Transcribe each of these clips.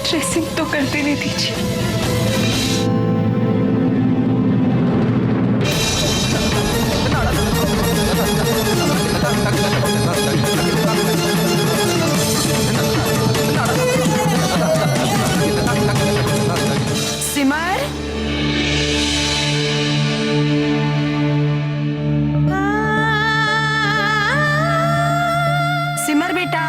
Dressing तो कर देने दीजिए। सिमर, सिमर बेटा।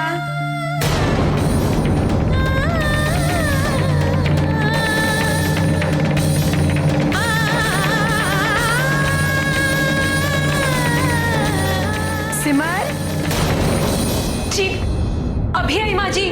सिमर जी, अभी आई माँ जी।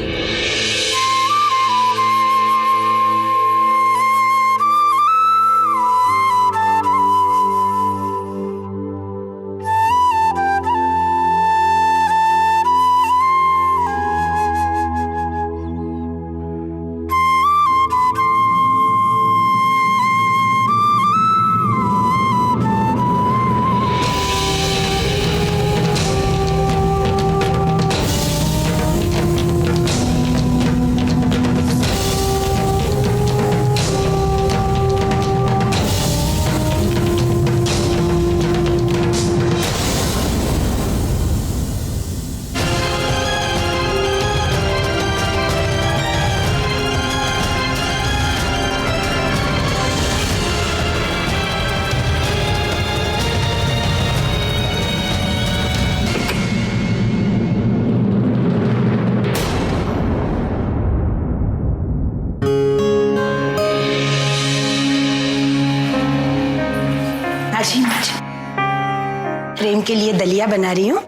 प्रेम के लिए दलिया बना रही हूँ,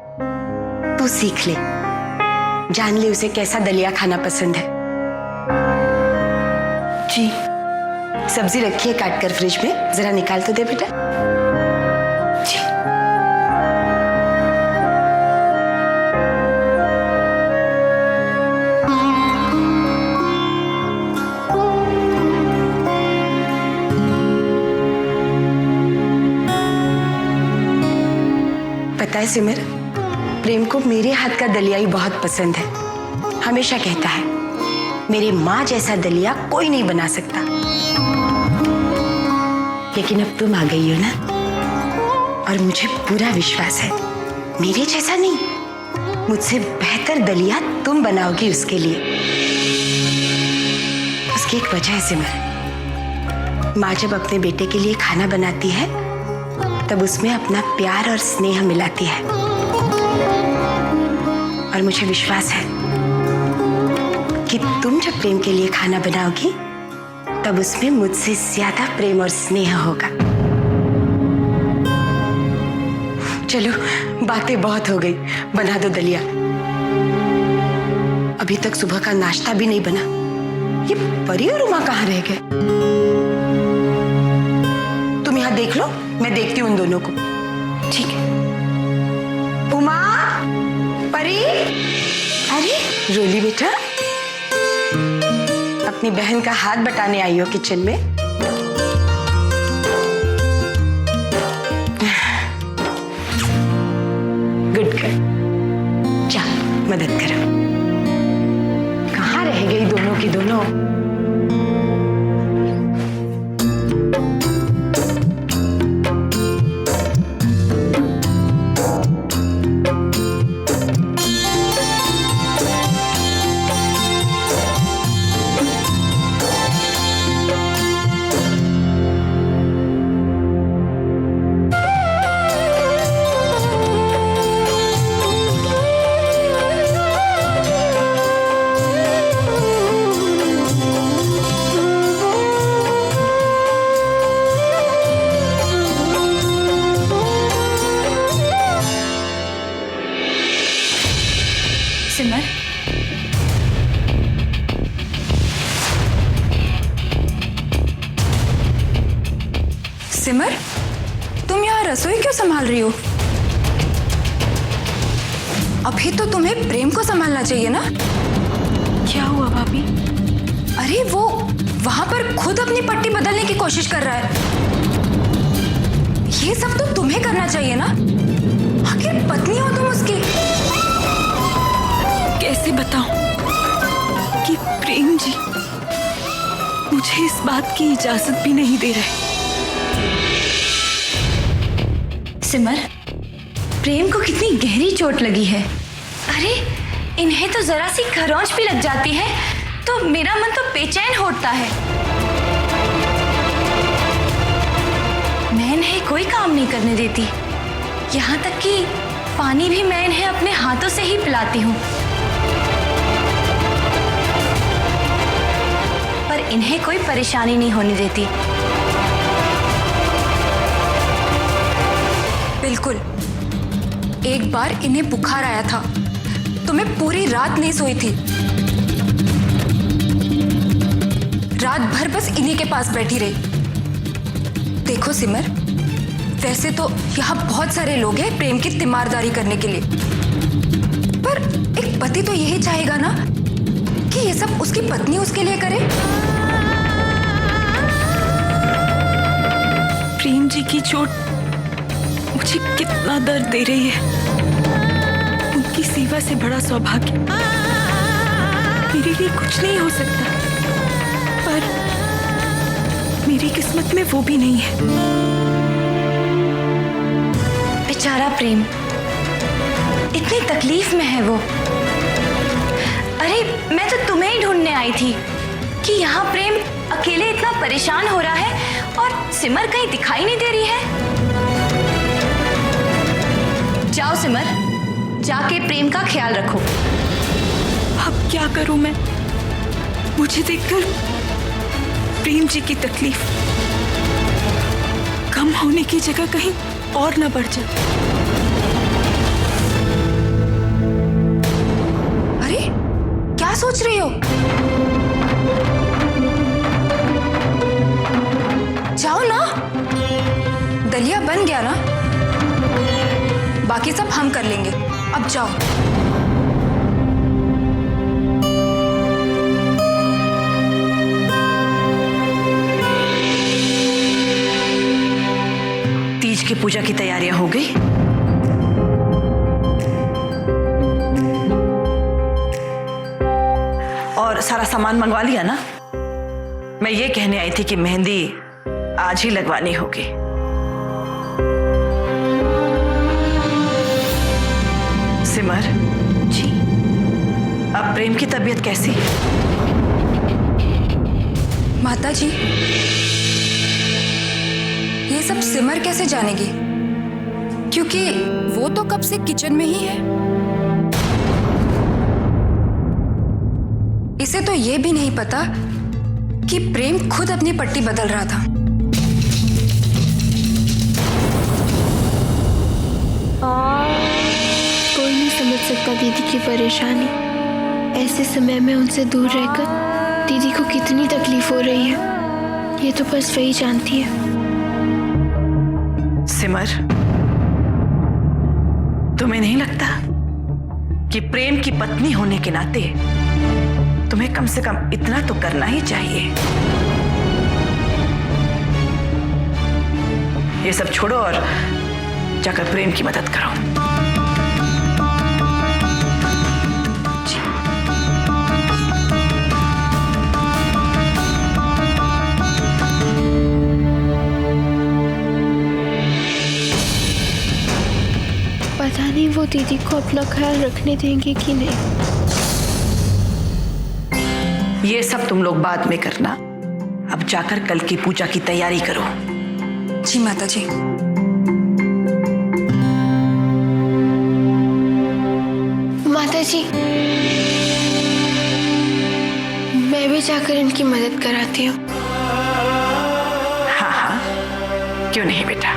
तू सीख ले, जान ले उसे कैसा दलिया खाना पसंद है। जी। सब्जी रखी है काट कर फ्रिज में, जरा निकाल तो दे बेटा। जी। पता है सिमर, प्रेम को मेरे हाथ का दलिया ही बहुत पसंद है। हमेशा कहता है मेरी माँ जैसा दलिया कोई नहीं बना सकता। लेकिन अब तुम आ गई हो ना, और मुझे पूरा विश्वास है मेरे जैसा नहीं, मुझसे बेहतर दलिया तुम बनाओगी उसके लिए। उसकी एक वजह है सिमर, माँ जब अपने बेटे के लिए खाना बनाती है तब उसमें अपना प्यार और स्नेह मिलाती है। और मुझे विश्वास है कि तुम जब प्रेम के लिए खाना बनाओगी तब उसमें मुझसे ज्यादा प्रेम और स्नेह होगा। चलो बातें बहुत हो गई, बना दो दलिया। अभी तक सुबह का नाश्ता भी नहीं बना। ये परी और उमा कहाँ रह गए? तुम यहाँ देख लो, मैं देखती हूँ उन दोनों को। ठीक है। उमा, परी। अरे रोली बेटा, अपनी बहन का हाथ बटाने आई हो किचन में। गुड गर्ल, जा मदद करो। कहाँ रह गई दोनों की दोनों? सिमर, सिमर, तुम यहाँ रसोई क्यों संभाल रही हो? अभी तो तुम्हें प्रेम को संभालना चाहिए ना। क्या हुआ भाभी? अरे वो वहां पर खुद अपनी पट्टी बदलने की कोशिश कर रहा है। ये सब तो तुम्हें करना चाहिए ना, आखिर पत्नी हो तुम उसकी। कैसे बताऊं कि प्रेम जी मुझे इस बात की इजाजत भी नहीं दे रहे। सिमर, प्रेम को कितनी गहरी चोट लगी है। अरे इन्हें तो जरा सी खरोंच भी लग जाती है तो मेरा मन तो बेचैन होता है। मैं इन्हें कोई काम नहीं करने देती, यहाँ तक कि पानी भी मैं इन्हें अपने हाथों से ही पिलाती हूँ। पर इन्हें कोई परेशानी नहीं होने देती। बिल्कुल। एक बार इन्हें बुखार आया था तो मैं पूरी रात नहीं सोई थी। रात भर बस इन्हीं के पास बैठी रही। देखो सिमर, वैसे तो यहाँ बहुत सारे लोग हैं प्रेम की तीमारदारी करने के लिए, पर एक पति तो यही चाहेगा ना कि ये सब उसकी पत्नी उसके लिए करे। प्रेम जी की चोट मुझे कितना दर्द दे रही है। उनकी सेवा से बड़ा सौभाग्य मेरे लिए कुछ नहीं हो सकता, पर मेरी किस्मत में वो भी नहीं है। बेचारा प्रेम, इतनी तकलीफ में है वो। अरे मैं तो तुम्हें ही ढूंढने आई थी कि यहाँ प्रेम अकेले इतना परेशान हो रहा है और सिमर कहीं दिखाई नहीं दे रही है। जाओ सिमर, जाके प्रेम का ख्याल रखो। अब क्या करूं मैं? मुझे देखकर प्रेम जी की तकलीफ कम होने की जगह कहीं और न बढ़ जाए। अरे क्या सोच रही हो? जाओ ना, दलिया बन गया ना, बाकी सब हम कर लेंगे। अब जाओ। तीज की पूजा की तैयारियां हो गई? और सारा सामान मंगवा लिया ना? मैं ये कहने आई थी कि मेहंदी आज ही लगवानी होगी। सिमर जी, अब प्रेम की तबीयत कैसी? माता जी, ये सब सिमर कैसे जानेगी, क्योंकि वो तो कब से किचन में ही है। इसे तो ये भी नहीं पता कि प्रेम खुद अपनी पट्टी बदल रहा था। कोई नहीं समझ सकता दीदी की परेशानी। ऐसे समय में उनसे दूर रहकर दीदी को कितनी तकलीफ हो रही है, ये तो बस वही जानती है। सिमर, तुम्हें नहीं लगता कि प्रेम की पत्नी होने के नाते तुम्हें कम से कम इतना तो करना ही चाहिए? ये सब छोड़ो और जाकर प्रेम की मदद करो। पता नहीं वो दीदी को अपना ख्याल रखने देंगे कि नहीं। ये सब तुम लोग बाद में करना, अब जाकर कल की पूजा की तैयारी करो। जी माता जी। माता जी, मैं भी जाकर इनकी मदद कराती हूँ। हाँ हाँ, क्यों नहीं बेटा।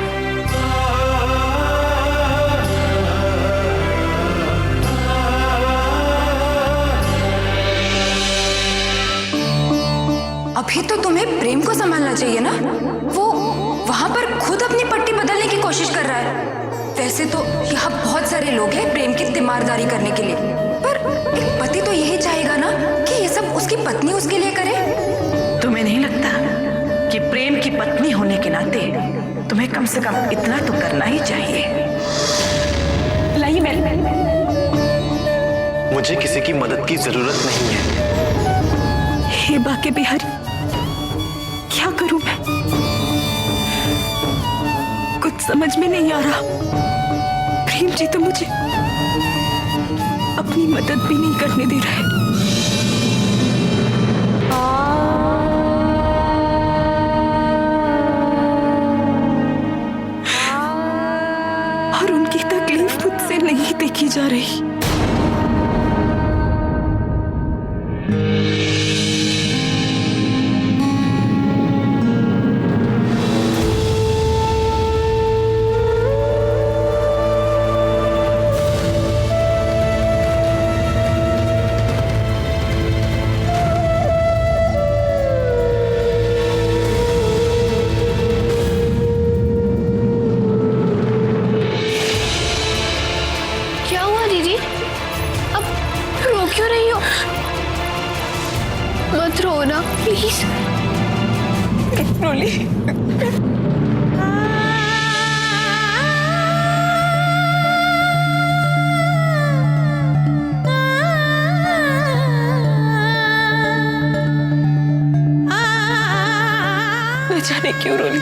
अभी तो तुम्हें प्रेम को संभालना चाहिए ना। वो वहां पर खुद अपनी पट्टी बदलने की कोशिश कर रहा है। वैसे तो यहाँ बहुत सारे लोग हैं प्रेम की तीमारदारी करने के लिए, पर एक पति तो यही चाहेगा ना कि ये सब उसकी पत्नी उसके लिए करे। तुम्हें नहीं लगता कि प्रेम की पत्नी होने के नाते तुम्हें कम से कम इतना तो करना ही चाहिए? लाइए मैं। मुझे किसी की मदद की जरूरत नहीं है। हे बाके बिहारी, समझ में नहीं आ रहा। प्रेम जी तो मुझे अपनी मदद भी नहीं करने दे रहे। और उनकी तकलीफ मुझसे नहीं देखी जा रही। क्या हुआ दीदी? अब रो क्यों रही हो? मत रो ना प्लीज। रोली, न जाने क्यों रोली,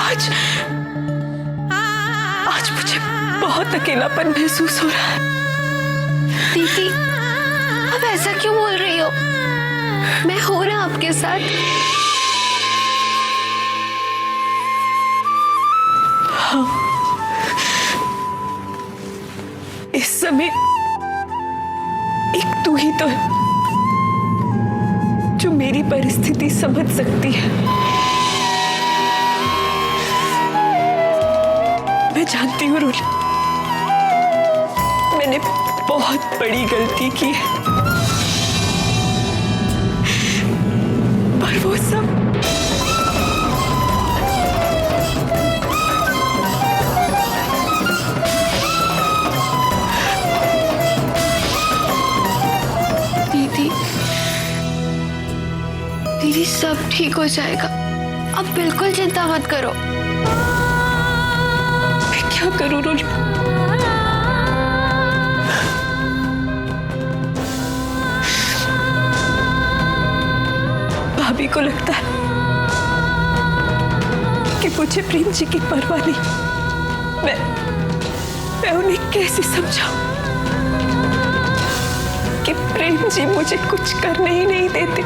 आज मुझे बहुत अकेलापन महसूस हो रहा है। दीदी अब ऐसा क्यों बोल रही हो? मैं हूं ना आपके साथ। हाँ, इस समय एक तू ही तो है जो मेरी परिस्थिति समझ सकती है। मैं जानती हूँ रोली, मैंने बहुत बड़ी गलती की है, पर वो सब दीदी सब ठीक हो जाएगा। अब बिल्कुल चिंता मत करो। मैं क्या करूं रोली? भाभी को लगता है कि मुझे प्रेम जी की परवाह नहीं। मैं उन्हें कैसे समझाऊं कि प्रेम जी मुझे कुछ करने ही नहीं देते।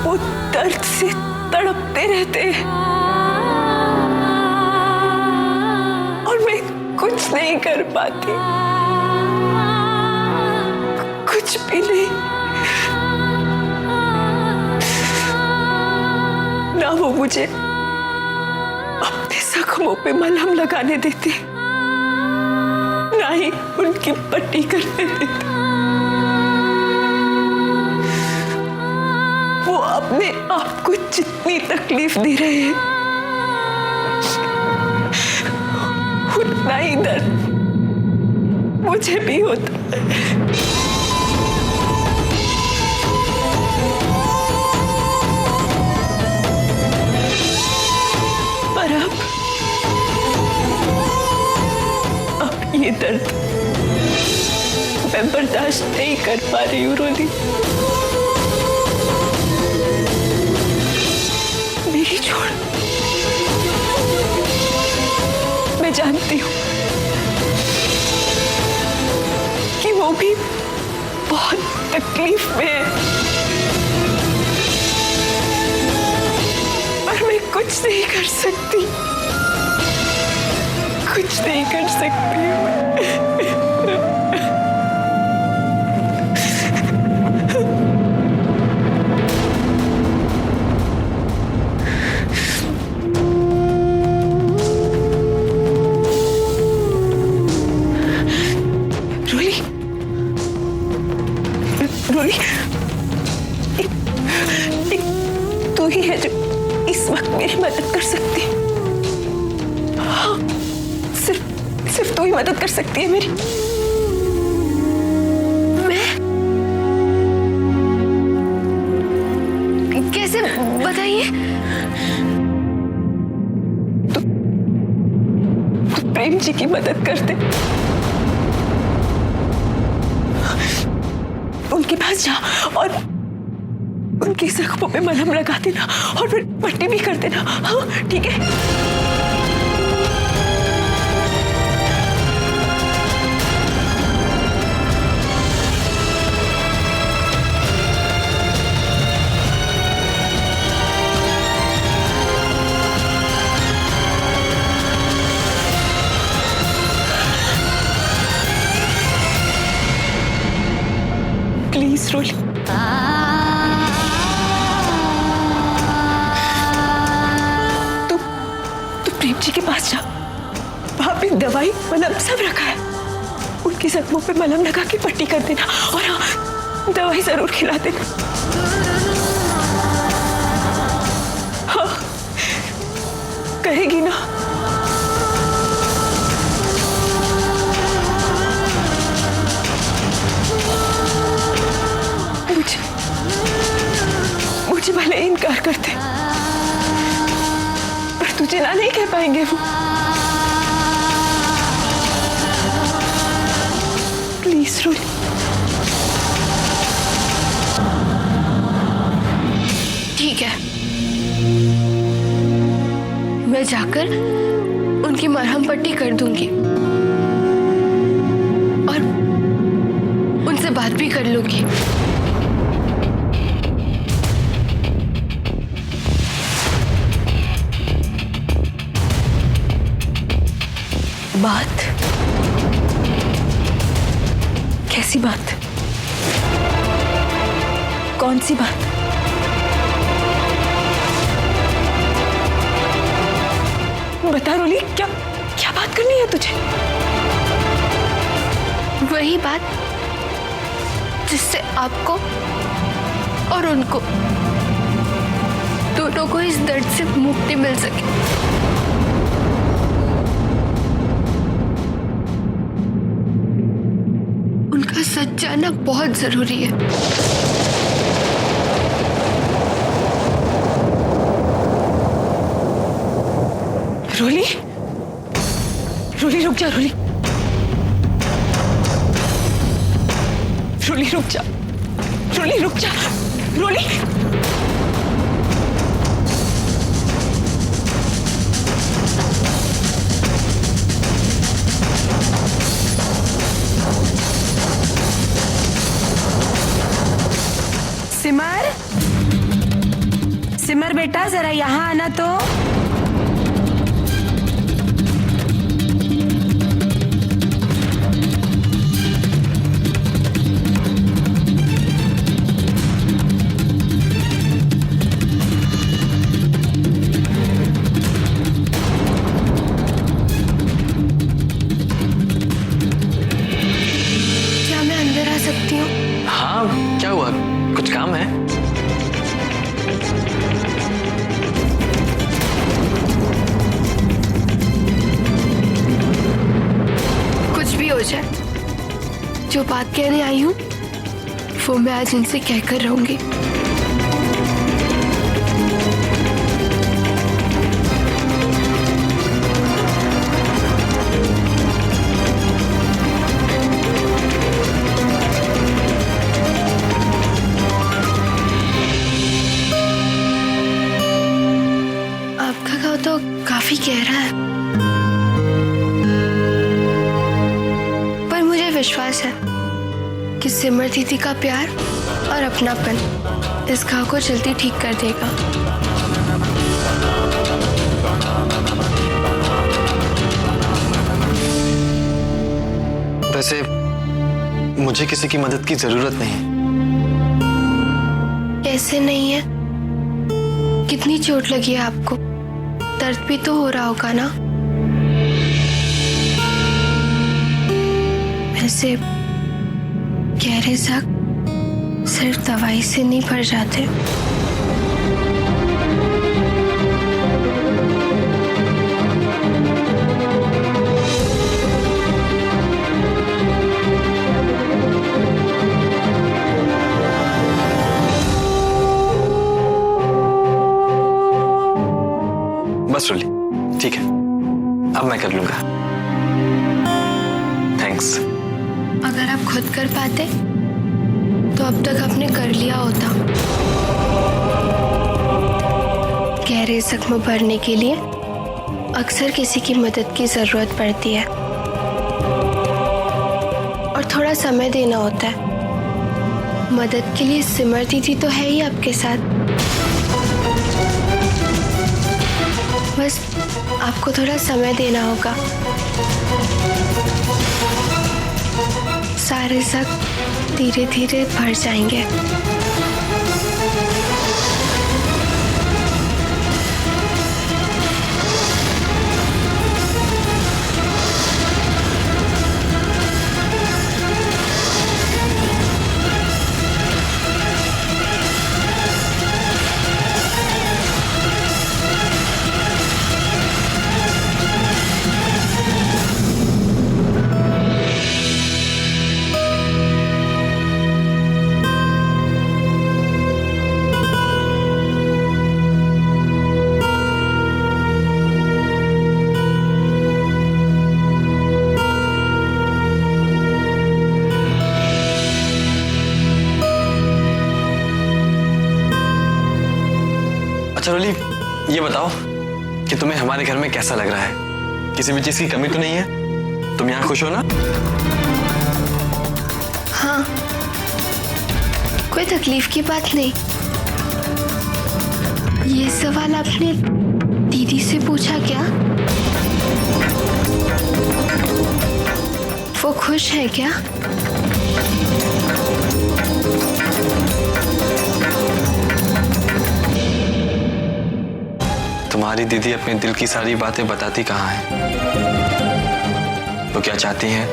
वो दर्द से तड़पते रहते हैं और मैं कुछ नहीं कर पाती, कुछ भी नहीं। ना वो मुझे अपने जख्मों पे मलहम लगाने देते, ना ही उनकी पट्टी करने देते। वो अपने आप को जितनी तकलीफ दे रहे हैं, उतना ही दर्द मुझे भी होता है। पर अब ये दर्द मैं बर्दाश्त नहीं कर पा रही हूँ रोली। मेरी छोड़, मैं जानती हूँ कि वो भी बहुत तकलीफ में है, पर मैं कुछ नहीं कर सकती, कुछ नहीं कर सकती। रोली, एक तू ही है जो इस वक्त मेरी मदद कर सकती है। हाँ, सिर्फ तू ही मदद कर सकती है मेरी। मैं कैसे बताइए? तू प्रेम जी की मदद कर दे, उनके पास जा उनकी जख्मों पे मलहम लगा देना और फिर पट्टी भी कर देना। हाँ ठीक है। प्लीज रोली, तुम प्रेम जी के पास जा, वहां पे दवाई मलहम सब रखा है, उनकी जख्मों पे मलहम लगा के पट्टी कर देना और हाँ दवाई जरूर खिला देना। हाँ कहेगी ना? मुझे भले इनकार करते पर तुझे ना नहीं कह पाएंगे वो। प्लीज रोली। ठीक है, मैं जाकर उनकी मरहम पट्टी कर दूंगी और उनसे बात भी कर लूंगी। बात? कैसी बात? कौन सी बात? बता रोली, क्या क्या बात करनी है तुझे? वही बात जिससे आपको और उनको दोनों को इस दर्द से मुक्ति मिल सके। उनका सच जानना बहुत जरूरी है। रोली, रोली रुक जा, रोली, रोली रुक जा, रोली रुक जा, रोली। सिमर, सिमर बेटा जरा यहाँ आना तो। क्या मैं अंदर आ सकती हूँ? हाँ क्या हुआ, कुछ काम है? कुछ भी हो जाए, जो बात कहने आई हूँ वो मैं आज इनसे कहकर रहूंगी। आपका गाँव तो काफी गहरा है, पर मुझे विश्वास है कि सिमर दीदी का प्यार और अपनापन इस घाव को जल्दी ठीक कर देगा। वैसे मुझे किसी की मदद की जरूरत नहीं। कैसे नहीं है? कितनी चोट लगी है आपको? दर्द भी तो हो रहा होगा ना? वैसे गहरे जख्म सिर्फ दवाई से नहीं भर जाते। बस रोली, ठीक है, अब मैं कर लूंगा। थैंक्स। अगर आप खुद कर पाते तो अब तक आपने कर लिया होता। सारे जख्म भरने के लिए अक्सर किसी की मदद की जरूरत पड़ती है और थोड़ा समय देना होता है। मदद के लिए सिमर दीदी तो है ही आपके साथ, बस आपको थोड़ा समय देना होगा। सारे जख्म धीरे धीरे भर जाएंगे। अच्छा रोली, ये बताओ कि तुम्हें हमारे घर में कैसा लग रहा है? किसी भी चीज की कमी तो नहीं है? तुम यहाँ खुश हो ना? हाँ, कोई तकलीफ की बात नहीं। ये सवाल आपने दीदी से पूछा क्या? वो खुश है क्या? तुम्हारी दीदी अपने दिल की सारी बातें बताती कहाँ है? वो क्या चाहती हैं,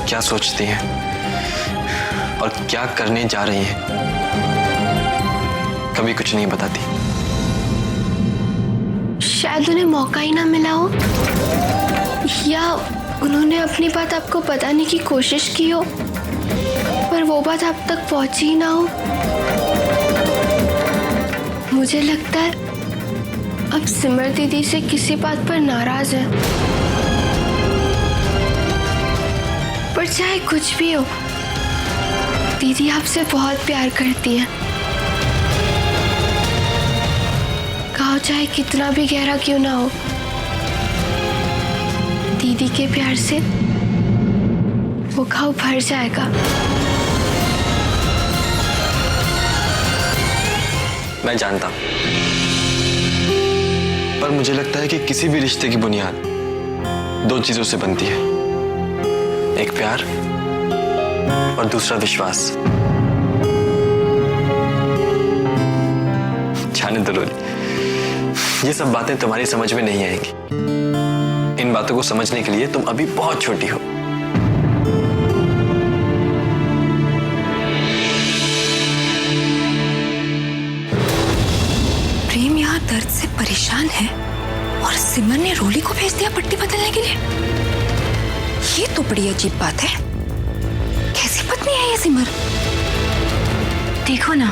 क्या सोचती हैं और क्या करने जा रही हैं, कभी कुछ नहीं बताती। शायद उन्हें मौका ही ना मिला हो, या उन्होंने अपनी बात आपको बताने की कोशिश की हो पर वो बात आप तक पहुंची ही ना हो। मुझे लगता है अब सिमर दीदी से किसी बात पर नाराज है, पर चाहे कुछ भी हो, दीदी आपसे बहुत प्यार करती है। घाव चाहे कितना भी गहरा क्यों ना हो, दीदी के प्यार से वो घाव भर जाएगा। मैं जानता हूं, पर मुझे लगता है कि किसी भी रिश्ते की बुनियाद दो चीजों से बनती है, एक प्यार और दूसरा विश्वास। जाने दो लोली, ये सब बातें तुम्हारी समझ में नहीं आएंगी। इन बातों को समझने के लिए तुम अभी बहुत छोटी हो। प्रेम यहाँ दर्द से परेशान है और सिमर ने रोली को भेज दिया पट्टी बदलने के लिए। ये तो बड़ी अजीब बात है। कैसी पत्नी है ये सिमर? देखो ना,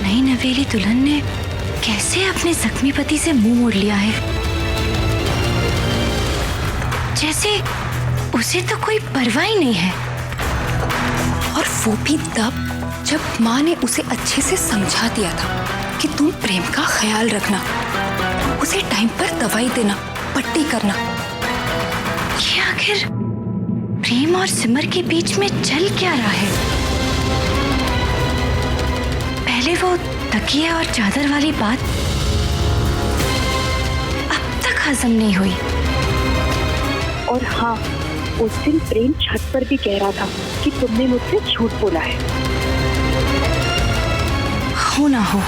नई नवेली दुल्हन ने कैसे अपने जख्मी पति से मुंह मोड़ लिया है, जैसे उसे तो कोई परवाह ही नहीं है। और वो भी तब जब माँ ने उसे अच्छे से समझा दिया था कि तुम प्रेम का ख्याल रखना, उसे टाइम पर दवाई देना, पट्टी करना। ये आखिर प्रेम और सिमर के बीच में चल क्या रहा है? पहले वो तकिया और चादर वाली बात अब तक हजम नहीं हुई। और हाँ, उस दिन प्रेम छत पर भी कह रहा था कि तुमने मुझसे झूठ बोला है। हो ना हो,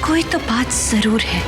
कोई तो बात जरूर है।